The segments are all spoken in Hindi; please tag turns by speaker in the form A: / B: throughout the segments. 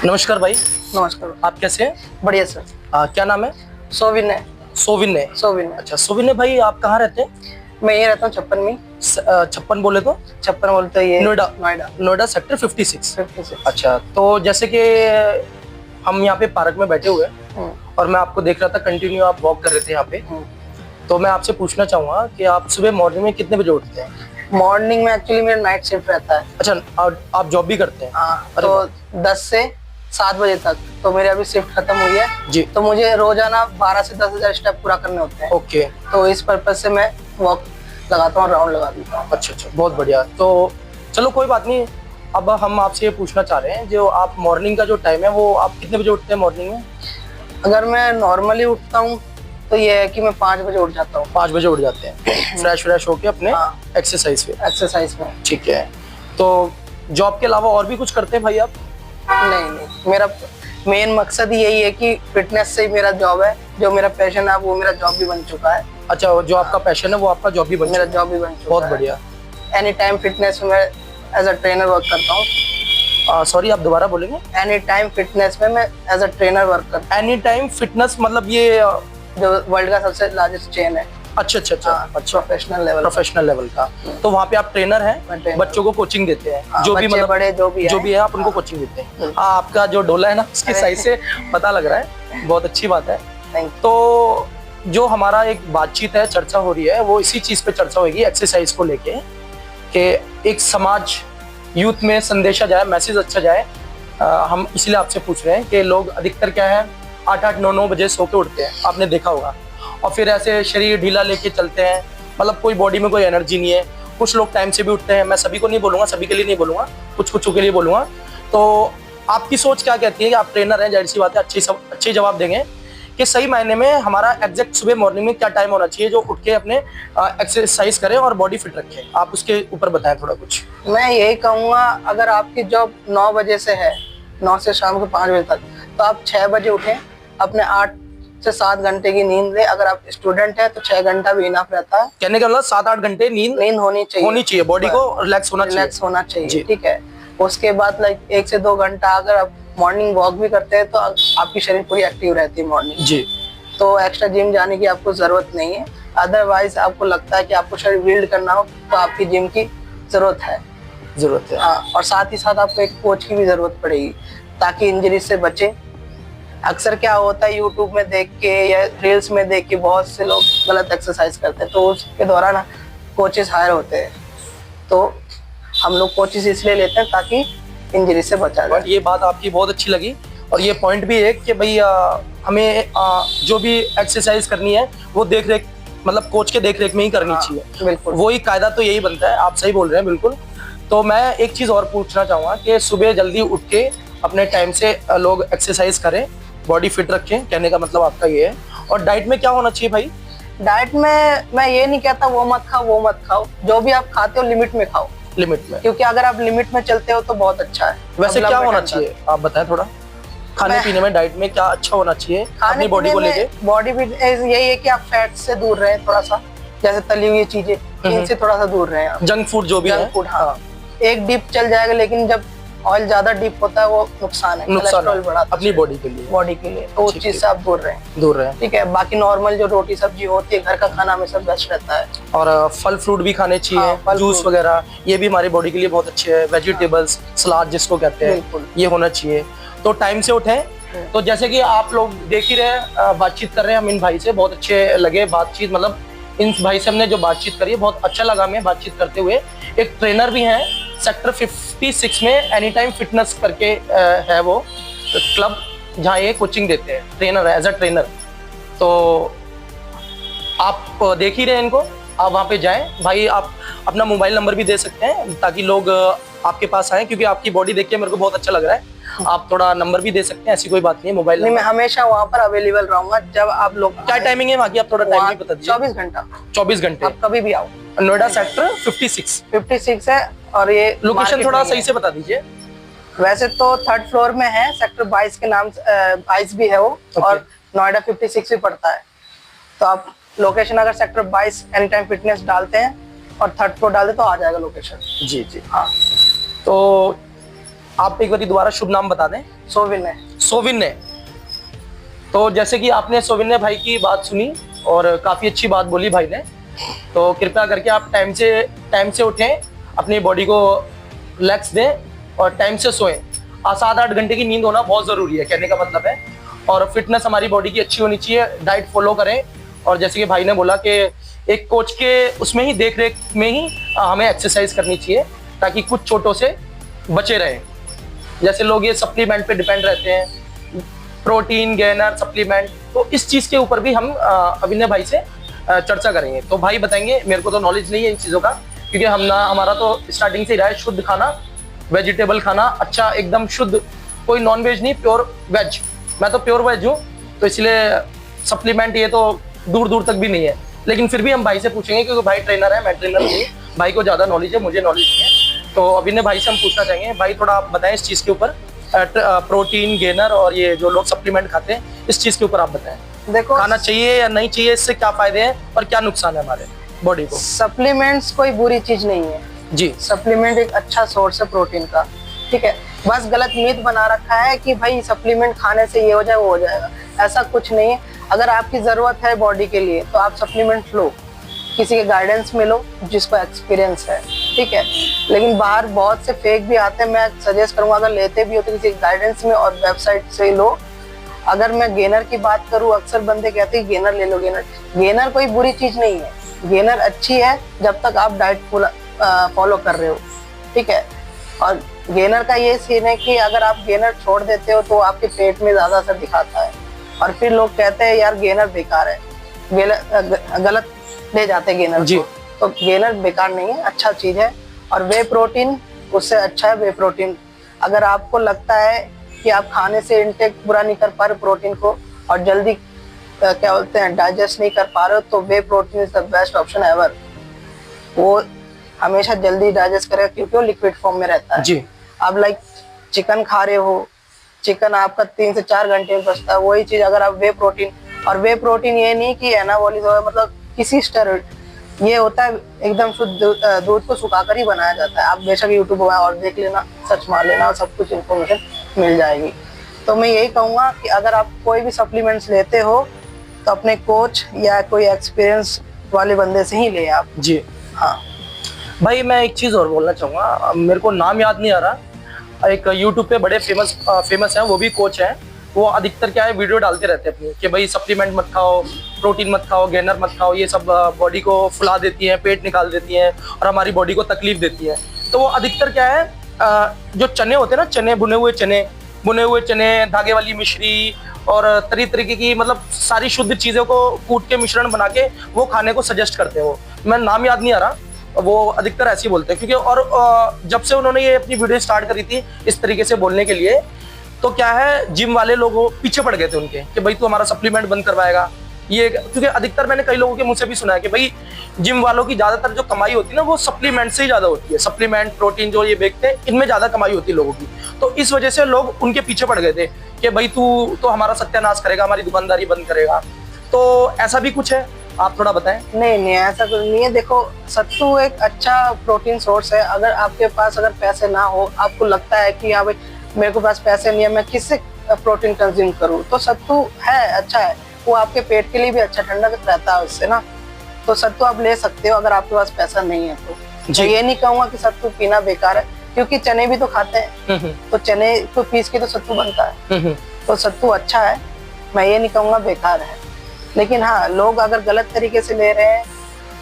A: नमस्कार भाई।
B: नमस्कार।
A: आप कैसे हैं?
B: बढ़िया सर।
A: क्या नाम है?
B: सोविन है।
A: सोविन
B: सोविन है।
A: अच्छा सोविन है भाई, आप कहाँ रहते हैं?
B: मैं ये रहता हूँ छप्पन में।
A: छप्पन बोले तो?
B: छप्पन बोलते ये
A: नोएडा।
B: नोएडा
A: नोएडा सेक्टर 56।
B: 56।
A: अच्छा, तो जैसे कि हम यहाँ पे पार्क में बैठे हुए हैं और मैं आपको देख रहा था, कंटिन्यू आप वॉक कर रहे थे यहाँ पे। तो मैं आपसे पूछना चाहूंगा कि आप सुबह मॉर्निंग में कितने बजे उठते हैं?
B: मॉर्निंग में एक्चुअली मेरा नाइट शिफ्ट रहता है।
A: अच्छा, आप जॉब भी करते हैं?
B: हाँ, तो 10 से 7 बजे तक। तो मेरी अभी शिफ्ट खत्म हुई है
A: जी।
B: तो मुझे रोजाना 12 से 10,000 स्टेप पूरा करने होते हैं।
A: ओके।
B: तो इस पर्पज से मैं वॉक लगाता हूँ, राउंड लगा देता हूँ।
A: अच्छा, बहुत बढ़िया। तो चलो कोई बात नहीं, अब हम आपसे ये पूछना चाह रहे हैं, जो आप मॉर्निंग का जो टाइम है वो आप कितने बजे उठते हैं मॉर्निंग में?
B: अगर मैं नॉर्मली उठता हूँ तो ये है कि मैं 5 बजे उठ जाता हूँ।
A: 5 बजे उठ जाते हैं फ्रेश होके अपने एक्सरसाइज
B: में।
A: ठीक है। तो जॉब के अलावा और भी कुछ करते हैं भाई आप?
B: नहीं, मेरा मेन मकसद ही यही है कि फिटनेस से ही मेरा जॉब है। जो मेरा पैशन है वो मेरा जॉब भी बन चुका है।
A: अच्छा, जो आपका पैशन है वो आपका जॉब भी बन
B: मेरा
A: चुका है?
B: जॉब भी बन चुका है।
A: बहुत बढ़िया।
B: एनी टाइम फिटनेस में मैं एज अ ट्रेनर वर्क करता हूँ।
A: सॉरी, आप दोबारा बोलेंगे?
B: एनी टाइम फिटनेस में मैं एज अ ट्रेनर वर्क करता हूँ।
A: एनी टाइम फिटनेस मतलब ये
B: जो वर्ल्ड का सबसे लार्जेस्ट चेन है।
A: अच्छा, प्रोफेशनल लेवल का। तो वहाँ पे आप ट्रेनर हैं, बच्चों को कोचिंग देते हैं? जो भी मतलब
B: बड़े जो भी है
A: आप उनको कोचिंग देते हैं। आपका जो डोला है ना, उसके साइज से पता लग रहा है। बहुत अच्छी बात है। तो जो हमारा एक बातचीत है, चर्चा हो रही है, वो इसी चीज पे चर्चा होगी, एक्सरसाइज को लेके, कि एक समाज यूथ में संदेशा जाए, मैसेज अच्छा जाए। हम इसलिए आपसे पूछ रहे हैं कि लोग अधिकतर क्या है, 8-8, 9-9 बजे सो के उठते हैं, आपने देखा होगा, और फिर ऐसे शरीर ढीला लेके चलते हैं, मतलब कोई बॉडी में कोई एनर्जी नहीं है। कुछ लोग टाइम से भी उठते हैं, मैं सभी को नहीं बोलूंगा, सभी के लिए नहीं बोलूंगा, कुछ के लिए बोलूंगा। तो आपकी सोच क्या कहती है कि आप ट्रेनर हैं, जाहिर सी बात है अच्छी जवाब देंगे कि सही मायने में हमारा एग्जैक्ट सुबह मॉर्निंग में क्या टाइम होना चाहिए जो उठ के अपने एक्सरसाइज करें और बॉडी फिट रखें? आप उसके ऊपर बताएं थोड़ा कुछ।
B: मैं यही कहूँगा, अगर आपकी जॉब 9 बजे से है, 9 से शाम के 5 बजे तक, तो आप 6 बजे उठें, अपने 8 से 7 घंटे की नींद ले। अगर आप स्टूडेंट हैं तो 6 घंटा भी इनफ रहता है।
A: कहने का मतलब 7-8 घंटे नींद होनी चाहिए, बॉडी को रिलैक्स होना चाहिए।
B: ठीक है। उसके बाद 1 से 2 घंटा अगर आप मॉर्निंग वॉक भी करते हैं तो आपकी शरीर पूरी एक्टिव रहती है मॉर्निंग जी। तो एक्स्ट्रा जिम जाने की आपको जरूरत नहीं है। अदरवाइज आपको लगता है कि आपको शरीर बिल्ड करना हो तो आपकी जिम की जरूरत है। हाँ, और साथ ही साथ आपको एक कोच की भी जरूरत पड़ेगी ताकि इंजरी से बचे। अक्सर क्या होता है, यूट्यूब में देख के या रील्स में देख के बहुत से लोग गलत एक्सरसाइज करते हैं, तो उसके दौरान कोचेस हायर होते हैं। तो हम लोग कोचेस इसलिए लेते हैं ताकि इंजरी से बचा जाए।
A: ये बात आपकी बहुत अच्छी लगी, और ये पॉइंट भी है कि भाई हमें जो भी एक्सरसाइज करनी है वो देख रेख, मतलब कोच के देख रेख में ही करनी चाहिए।
B: बिल्कुल,
A: वही कायदा तो यही बनता है। आप सही बोल रहे हैं, बिल्कुल। तो मैं एक चीज और पूछना चाहूंगा कि सुबह जल्दी उठ के अपने टाइम से लोग एक्सरसाइज करें, बॉडी फिट रखें, कहने का मतलब आपका ये है। और डाइट में क्या होना चाहिए भाई?
B: डाइट में मैं ये नहीं कहता वो मत खाओ, जो भी आप खाते हो लिमिट में खाओ।
A: लिमिट में,
B: क्योंकि अगर आप लिमिट में चलते हो तो बहुत अच्छा है।
A: वैसे क्या होना चाहिए आप बताएं थोड़ा, खाने पीने में, डाइट में क्या अच्छा होना चाहिए अपनी बॉडी को लेके?
B: बॉडी भी यही है कि आप फैट से दूर रहें, थोड़ा सा, जैसे तली हुई चीजें, इनसे थोड़ा सा दूर रहें।
A: जंक फूड जो भी है,
B: हाँ, एक डिप चल जाएगा, लेकिन जब ऑयल ज्यादा डिप होता है वो नुकसान है, कोलेस्ट्रॉल बढ़ाता है
A: अपनी बॉडी के लिए।
B: तो उस चीज से आप दूर रहें। ठीक है। बाकी नॉर्मल जो रोटी सब्जी होती है, घर का खाना हमेशा बेस्ट रहता है।
A: और फल फ्रूट भी खाने चाहिए, जूस वगैरह, ये भी हमारी बॉडी के लिए बहुत अच्छे है। वेजिटेबल्स, सलाद जिसको कहते हैं, ये होना चाहिए। तो टाइम से उठें। तो जैसे कि आप लोग देख ही रहे, बातचीत कर रहे हैं हम इन भाई से, बहुत अच्छे लगे बातचीत, मतलब इन भाई से हमने जो बातचीत करी है बहुत अच्छा लगा हमें बातचीत करते हुए। एक ट्रेनर भी हैं सेक्टर 56 में, एनी टाइम फिटनेस करके है वो क्लब, जहाँ ये कोचिंग देते हैं, ट्रेनर है, एज अ ट्रेनर। तो आप देख ही रहे हैं इनको, आप वहाँ पे जाएं। भाई आप अपना मोबाइल नंबर भी दे सकते हैं ताकि लोग आपके पास आए, क्योंकि आपकी बॉडी देख के मेरे को बहुत अच्छा लग रहा है। आप थोड़ा नंबर भी दे सकते हैं, ऐसी कोई बात नहीं है। मोबाइल
B: नहीं, मैं हमेशा वहाँ पर अवेलेबल रहूंगा जब आप लोग।
A: क्या टाइमिंग है वहाँ की, आप थोड़ा टाइम भी बता दीजिए।
B: 24 घंटा।
A: 24 घंटे,
B: आप कभी भी आओ।
A: नोएडा सेक्टर 56
B: है। और ये
A: लोकेशन थोड़ा सही से बता दीजिए।
B: वैसे तो 3rd फ्लोर में है, सेक्टर 22 के नाम से 22 भी है वो, और नोएडा 56 भी पड़ता है। तो आप लोकेशन अगर सेक्टर 22 एनी टाइम फिटनेस डालते हैं और 3rd फ्लोर डालते तो आ जाएगा लोकेशन।
A: जी।
B: हाँ,
A: तो आप एक बार दोबारा शुभ नाम बता दें।
B: सोविनय।
A: सोविनय। तो जैसे कि आपने सोविनय भाई की बात सुनी और काफी अच्छी बात बोली भाई ने, तो कृपया करके आप टाइम से उठें, अपनी बॉडी को रिलैक्स दें और टाइम से सोएं। 7-8 घंटे की नींद होना बहुत जरूरी है, कहने का मतलब है। और फिटनेस हमारी बॉडी की अच्छी होनी चाहिए, डाइट फॉलो करें। और जैसे कि भाई ने बोला कि एक कोच के उसमें ही देख रेख में ही हमें एक्सरसाइज करनी चाहिए, ताकि कुछ चोटों से बचे रहें। जैसे लोग ये सप्लीमेंट पे डिपेंड रहते हैं, प्रोटीन गेनर सप्लीमेंट, तो इस चीज के ऊपर भी हम अभिनय भाई से चर्चा करेंगे। तो भाई बताएंगे, मेरे को तो नॉलेज नहीं है इन चीजों का, क्योंकि हमारा तो स्टार्टिंग से ही रहा है शुद्ध खाना, वेजिटेबल खाना, अच्छा एकदम शुद्ध, कोई नॉन वेज नहीं, प्योर वेज। मैं तो प्योर वेज हूँ, तो इसलिए सप्लीमेंट ये तो दूर दूर तक भी नहीं है। लेकिन फिर भी हम भाई से पूछेंगे, क्योंकि भाई ट्रेनर है, मैं ट्रेनर नहीं, भाई को ज्यादा नॉलेज है, मुझे नॉलेज नहीं है। तो अभिनय भाई से हम पूछना चाहेंगे, भाई थोड़ा आप बताएं इस चीज के ऊपर, प्रोटीन गेनर और ये जो लोग सप्लीमेंट खाते हैं, इस चीज के ऊपर आप बताएं।
B: देखो,
A: खाना चाहिए या नहीं चाहिए, इससे क्या फायदे हैं और क्या नुकसान है हमारे बॉडी को?
B: सप्लीमेंट्स कोई बुरी चीज नहीं है
A: जी।
B: सप्लीमेंट एक अच्छा सोर्स है प्रोटीन का, ठीक है। बस गलत मीथ बना रखा है कि भाई सप्लीमेंट खाने से ये हो जाए वो हो जाएगा, ऐसा कुछ नहीं है। अगर आपकी जरूरत है बॉडी के लिए तो आप सप्लीमेंट लो, किसी के गाइडेंस में लो जिसको एक्सपीरियंस है, ठीक है। लेकिन बाहर बहुत से फेक भी आते हैं, मैं सजेस्ट करूंगा अगर लेते भी हो तो किसी गाइडेंस में और वेबसाइट से लो। अगर मैं गेनर की बात करूं, अक्सर बंदे कहते हैं गेनर ले लो, गेनर कोई बुरी चीज नहीं है, गेनर अच्छी है जब तक आप डाइट फॉलो कर रहे हो, ठीक है। और गेनर का ये सीन है कि अगर आप गेनर छोड़ देते हो तो आपके पेट में ज्यादा असर दिखाता है, और फिर लोग कहते हैं यार गेनर बेकार है, गलत ले जाते हैं गेनर को। तो गेनर बेकार नहीं है, अच्छा चीज है। और वे प्रोटीन उससे अच्छा है, वे प्रोटीन। अगर आपको लगता है कि आप खाने से इंटेक पूरा नहीं कर पा रहे प्रोटीन को और जल्दी क्या बोलते हैं डाइजेस्ट नहीं कर पा रहे हो, तो whey protein is the best option ever. वो हमेशा जल्दी डाइजेस्ट करेगा क्योंकि वो लिक्विड फॉर्म में रहता है जी। अब लाइक चिकन खा रहे हो, चिकन आपका 3 से 4 घंटे में बचता है, वही चीज अगर आप वे प्रोटीन, और वे प्रोटीन ये नहीं कि एनाबॉलिक हो, मतलब किसी स्टेरॉइड, ये होता है एकदम शुद्ध दूध को सुखाकर ही बनाया जाता है। आप बेशक यूट्यूब में और देख लेना, सर्च मार लेना, और सब कुछ इन्फॉर्मेशन मिल जाएगी। तो मैं यही कहूँगा कि अगर आप कोई भी सप्लीमेंट्स लेते हो तो अपने कोच या कोई एक्सपीरियंस वाले बंदे से ही ले आप जी। हाँ
A: भाई, मैं एक चीज और बोलना चाहूँगा, मेरे को नाम याद नहीं आ रहा, एक यूट्यूब पे बड़े फेमस हैं, वो भी कोच हैं। वो अधिकतर क्या है वीडियो डालते रहते हैं अपनी कि भाई सप्लीमेंट मत खाओ, प्रोटीन मत खाओ, गेनर मत खाओ, ये सब बॉडी को फुला देती हैं, पेट निकाल देती हैं और हमारी बॉडी को तकलीफ देती है। तो वो अधिकतर क्या है, जो चने होते हैं ना, चने, बुने हुए चने, धागे वाली मिश्री और तरीके की, मतलब सारी शुद्ध चीजों को कूट के मिश्रण बना के वो खाने को सजेस्ट करते हैं। वो मैं नाम याद नहीं आ रहा, वो अधिकतर ऐसे ही बोलते हैं। क्योंकि और जब से उन्होंने ये अपनी वीडियो स्टार्ट करी थी इस तरीके से बोलने के लिए, तो क्या है, जिम वाले लोग पीछे पड़ गए थे उनके कि भाई तू हमारा सप्लीमेंट बंद करवाएगा ये। क्योंकि अधिकतर मैंने कई लोगों के मुंह से भी सुना है कि भाई जिम वालों की ज्यादातर जो कमाई होती है ना, वो सप्लीमेंट से ही ज्यादा होती है। सप्लीमेंट, प्रोटीन जो ये बेचते हैं, इनमें ज्यादा कमाई होती है लोगों की। तो इस वजह से लोग उनके पीछे पड़ गए थे कि भाई तू तो हमारा सत्यानाश करेगा, हमारी दुकानदारी बंद करेगा। तो ऐसा भी कुछ है, आप थोड़ा बताएं।
B: नहीं, ऐसा कुछ नहीं है। देखो, सत्तू एक अच्छा प्रोटीन सोर्स है। अगर आपके पास अगर पैसे ना हो, आपको लगता है कि हाँ भाई मेरे को पास पैसे नहीं है, मैं किससे प्रोटीन कंज्यूम करूँ, तो सत्तू है, अच्छा है। वो आपके पेट के लिए भी अच्छा, ठंडा रहता है उससे ना। तो सत्तू आप ले सकते हो अगर आपके पास पैसा नहीं है तो। मैं ये नहीं कहूँगा कि सत्तू पीना बेकार है, क्योंकि चने भी तो खाते हैं, तो चने को पीस के तो सत्तू बनता है। तो सत्तू अच्छा है, मैं ये नहीं कहूँगा बेकार है। लेकिन हाँ, लोग अगर गलत तरीके से ले रहे हैं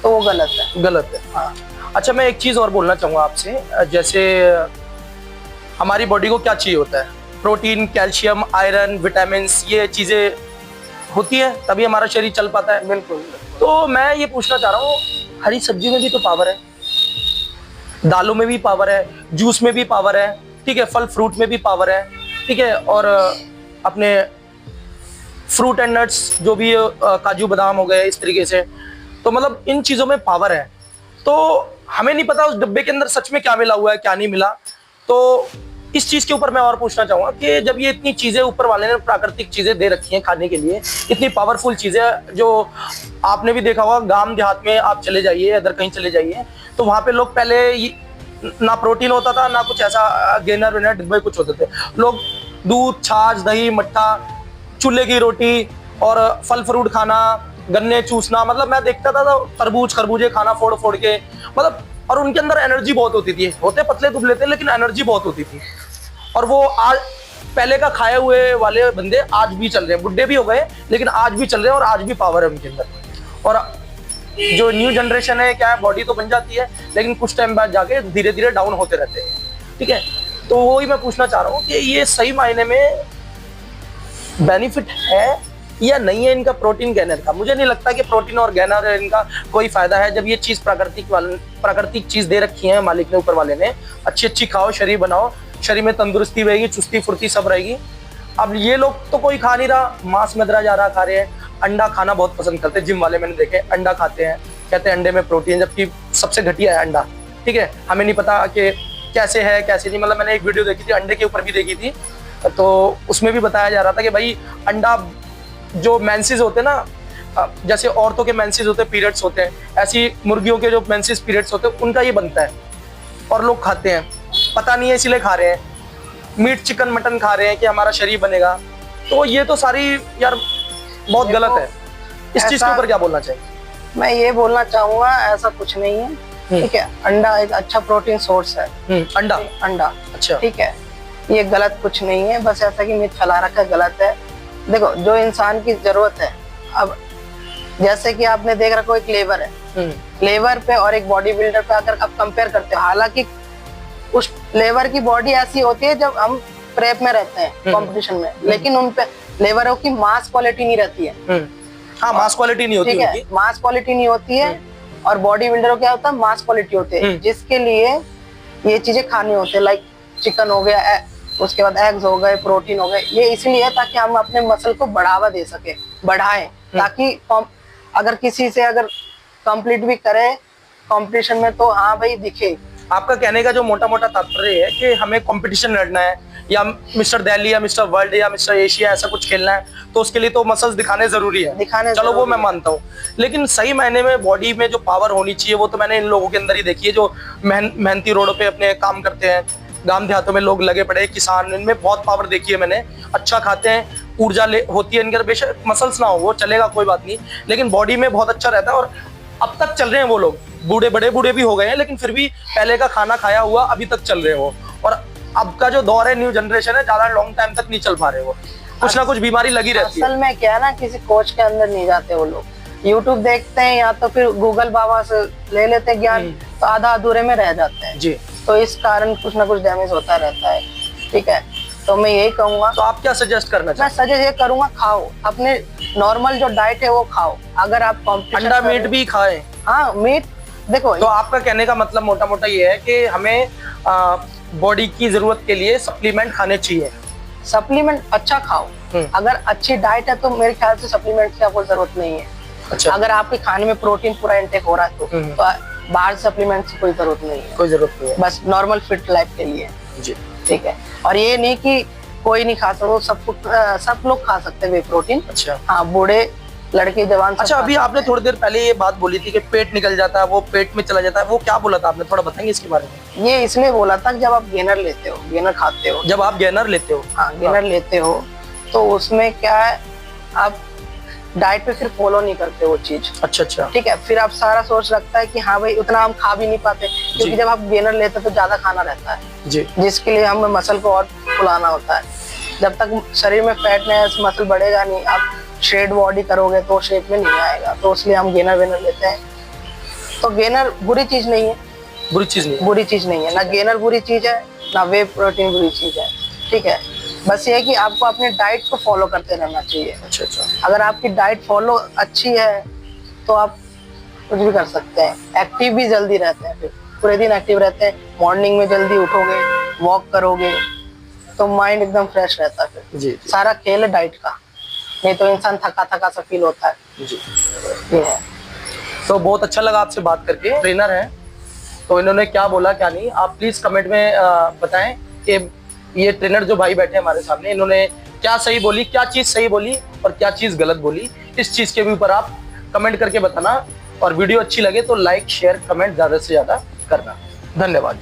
B: तो वो गलत है। हाँ।
A: अच्छा, मैं एक चीज और बोलना चाहूँगा आपसे, जैसे हमारी बॉडी को क्या चाहिए होता है, प्रोटीन, कैल्शियम, आयरन, विटामिन, ये चीजें होती है तभी हमारा शरीर चल पाता है।
B: बिल्कुल।
A: तो मैं ये पूछना चाह रहा हूँ, हरी सब्जी में भी तो पावर है, दालों में भी पावर है, जूस में भी पावर है, ठीक है, फल फ्रूट में भी पावर है, ठीक है, और अपने फ्रूट एंड नट्स जो भी काजू बादाम हो गए, इस तरीके से, तो मतलब इन चीजों में पावर है। तो हमें नहीं पता उस डब्बे के अंदर सच में क्या मिला हुआ है, क्या नहीं मिला। तो इस चीज के ऊपर मैं और पूछना चाहूंगा कि जब ये इतनी चीजें ऊपर वाले ने प्राकृतिक चीजें दे रखी हैं खाने के लिए, इतनी पावरफुल चीजें, जो आपने भी देखा होगा, गांव देहात में आप चले जाइए, अदर कहीं चले जाइए, तो वहां पे लोग पहले ना प्रोटीन होता था, ना कुछ ऐसा गेनर वेनर डिब्बे कुछ होते थे। लोग दूध, छाछ, दही, मट्ठा, चूल्हे की रोटी और फल फ्रूट खाना, गन्ने चूसना, मतलब मैं देखता था तो तरबूज खरबूजे खाना फोड़ फोड़ के, मतलब, और उनके अंदर एनर्जी बहुत होती थी। होते पतले दुबले थे लेकिन एनर्जी बहुत होती थी। और वो आज पहले का खाए हुए वाले बंदे आज भी चल रहे हैं, बुढ़े भी हो गए लेकिन आज भी चल रहे हैं और आज भी पावर है उनके अंदर। और जो न्यू जनरेशन है, क्या है, बॉडी तो बन जाती है लेकिन कुछ टाइम बाद जाके धीरे धीरे डाउन होते रहते हैं। ठीक है, तो वही मैं पूछना चाह रहा हूँ कि ये सही मायने में बेनिफिट है या नहीं है इनका प्रोटीन गेनर का। मुझे नहीं लगता कि प्रोटीन और गेनर इनका कोई फायदा है, जब ये चीज प्राकृतिक चीज दे रखी है मालिक ने, ऊपर वाले ने। अच्छी अच्छी खाओ, शरीर बनाओ, शरीर में तंदुरुस्ती रहेगी, चुस्ती फुर्ती सब रहेगी। अब ये लोग तो कोई खा नहीं रहा, मांस मदिरा जा रहा खा रहे हैं। अंडा खाना बहुत पसंद करते हैं, जिम वाले मैंने देखे अंडा खाते हैं, कहते हैं अंडे में प्रोटीन, जबकि सबसे घटिया है अंडा। ठीक है, हमें नहीं पता कि कैसे है कैसे नहीं। मतलब मैंने एक वीडियो देखी थी, अंडे के ऊपर भी देखी थी, तो उसमें भी बताया जा रहा था कि भाई अंडा, जो मेंसेस होते हैं ना, जैसे औरतों के मेंसेस होते हैं, पीरियड्स होते हैं, ऐसी मुर्गियों के जो मेंसेस पीरियड्स होते हैं उनका ये बनता है और लोग खाते हैं। पता नहीं है इसलिए खा रहे हैं, मीट चिकन मटन खा रहे हैं कि हमारा शरीर बनेगा। तो ये तो सारी यार बहुत गलत है। इस चीज के ऊपर क्या बोलना चाहिए?
B: मैं ये बोलना चाहूंगा, ऐसा कुछ नहीं है। ठीक है, अंडा एक अच्छा प्रोटीन सोर्स है। अंडा
A: अच्छा,
B: ठीक है, ये गलत कुछ नहीं है, बस ऐसा कि मिथ फैला रखा गलत है। देखो, जो इंसान की जरूरत है, अब जैसे कि आपने देख रखा एक लेबर है, लेबर पे और एक बॉडी बिल्डर पे अगर आप कंपेयर करते हो, हालांकि उस लेबर की बॉडी ऐसी होती है जब हम प्रेप में रहते हैं कंपटीशन में, लेकिन उन पे लेबरों की मास क्वालिटी नहीं रहती है।
A: हाँ, मास क्वालिटी नहीं होती है,
B: मास क्वालिटी नहीं होती है। और बॉडी बिल्डरों क्या होता है, मास क्वालिटी होती है, जिसके लिए ये चीजें खानी होती है, लाइक चिकन हो गया, उसके बाद एग्स हो गए, प्रोटीन हो गए। ये इसलिए ताकि हम अपने मसल को बढ़ावा दे सके, बढ़ाएं, ताकि अगर किसी से अगर कंप्लीट भी करे कंपटीशन में तो हाँ भाई दिखे।
A: आपका कहने का जो मोटा मोटा तात्पर्य है कि हमें कंपटीशन लड़ना है, या मिस्टर दिल्ली या मिस्टर वर्ल्ड या मिस्टर एशिया ऐसा कुछ खेलना है, तो उसके लिए तो मसल्स दिखाने जरूरी है। चलो वो मैं मानता हूँ, लेकिन सही मायने में बॉडी में जो पावर होनी चाहिए वो तो मैंने इन लोगों के अंदर ही देखी है, जो मेहनती रोडों पे अपने काम करते हैं, गांव देहातों में लोग लगे पड़े किसान, इनमें बहुत पावर देखी है मैंने। अच्छा खाते हैं, ऊर्जा होती है इनके अंदर, बेशक मसल्स ना हो वो चलेगा कोई बात नहीं, लेकिन बॉडी में बहुत अच्छा रहता है। और अब तक चल रहे हैं वो लोग, बड़े बूढ़े भी हो गए हैं, लेकिन फिर भी पहले का खाना खाया हुआ अभी तक चल रहे हो। और अब का जो दौर है, न्यू जनरेशन है, ज्यादा लॉन्ग टाइम तक नहीं चल पा रहे वो, कुछ ना कुछ बीमारी लगी रहती है।
B: असल में क्या है ना, किसी कोच के अंदर नहीं जाते वो लोग, यूट्यूब देखते हैं या तो फिर गूगल बाबा से ले लेते ज्ञान, तो आधा अधूरे में रह जाते हैं जी। तो इस कारण कुछ ना कुछ डैमेज होता रहता है। ठीक है, तो मैं यही कहूंगा।
A: तो आप क्या सजेस्ट करना चाहते?
B: मैं सजेस्ट ये करूंगा, खाओ अपने नॉर्मल जो डाइट है वो खाओ। अगर आप
A: अंडा मीट भी खाएं।
B: हाँ, मीट देखो।
A: तो आपका कहने का मतलब मोटा मोटा ये है कि हमें बॉडी की जरूरत के लिए सप्लीमेंट खाने चाहिए।
B: सप्लीमेंट अच्छा खाओ, अगर अच्छी डाइट है तो मेरे ख्याल से सप्लीमेंट की आपको जरूरत नहीं है। अच्छा, अगर आपके खाने में प्रोटीन पूरा इंटेक हो रहा है तो बाहर सप्लीमेंट की कोई जरूरत नहीं है।
A: कोई जरूरत नहीं है,
B: बस नॉर्मल फिट लाइफ के लिए
A: जी।
B: ठीक है, और ये नहीं कि कोई नहीं खा सकता, सब लोग खा सकते हैं वे प्रोटीन।
A: अच्छा,
B: हाँ, बूढ़े लड़के जवान।
A: अच्छा, अभी आपने थोड़ी देर पहले ये बात बोली थी कि पेट निकल जाता है, वो पेट में चला जाता है, वो क्या बोला था आपने, थोड़ा बताएंगे इसके बारे में?
B: ये इसलिए बोला था जब आप गेनर लेते हो, गेनर खाते हो,
A: जब आप गेनर लेते हो,
B: हाँ गेनर लेते हो, तो उसमें क्या है, आप डाइट पे फिर फॉलो नहीं करते वो चीज।
A: अच्छा अच्छा,
B: ठीक है, फिर आप सारा सोच रखता है कि हाँ भाई उतना हम खा भी नहीं पाते, क्योंकि जब आप गेनर लेते हैं तो ज्यादा खाना रहता है जी, जिसके लिए हमें मसल को और फुलाना होता है। जब तक शरीर में फैटनेस मसल बढ़ेगा नहीं, आप शेड बॉडी करोगे तो शेप में नहीं आएगा, तो इसलिए हम गेनर वेनर लेते हैं। तो गेनर बुरी चीज नहीं है,
A: बुरी चीज नहीं,
B: बुरी चीज नहीं है, ना गेनर बुरी चीज है ना वे प्रोटीन बुरी चीज है। ठीक है, बस ये है कि आपको अपने डाइट को फॉलो करते रहना चाहिए।
A: अच्छा अच्छा,
B: अगर आपकी डाइट फॉलो अच्छी है तो आप कुछ भी कर सकते हैं, एक्टिव भी जल्दी रहते हैं, फिर पूरे दिन एक्टिव रहते हैं। मॉर्निंग में जल्दी उठोगे, वॉक करोगे तो माइंड एकदम फ्रेश रहता है। फिर
A: जी,
B: सारा खेल है डाइट का, नहीं तो इंसान थका थका सा फील होता है
A: जी।
B: ये है।
A: तो बहुत अच्छा लगा आपसे बात करके। ट्रेनर हैं तो इन्होंने क्या बोला क्या नहीं, आप प्लीज कमेंट में बताएं कि ये ट्रेनर जो भाई बैठे हमारे सामने, इन्होंने क्या सही बोली, क्या चीज सही बोली और क्या चीज गलत बोली, इस चीज के भी ऊपर आप कमेंट करके बताना। और वीडियो अच्छी लगे तो लाइक शेयर कमेंट ज्यादा से ज्यादा करना। धन्यवाद।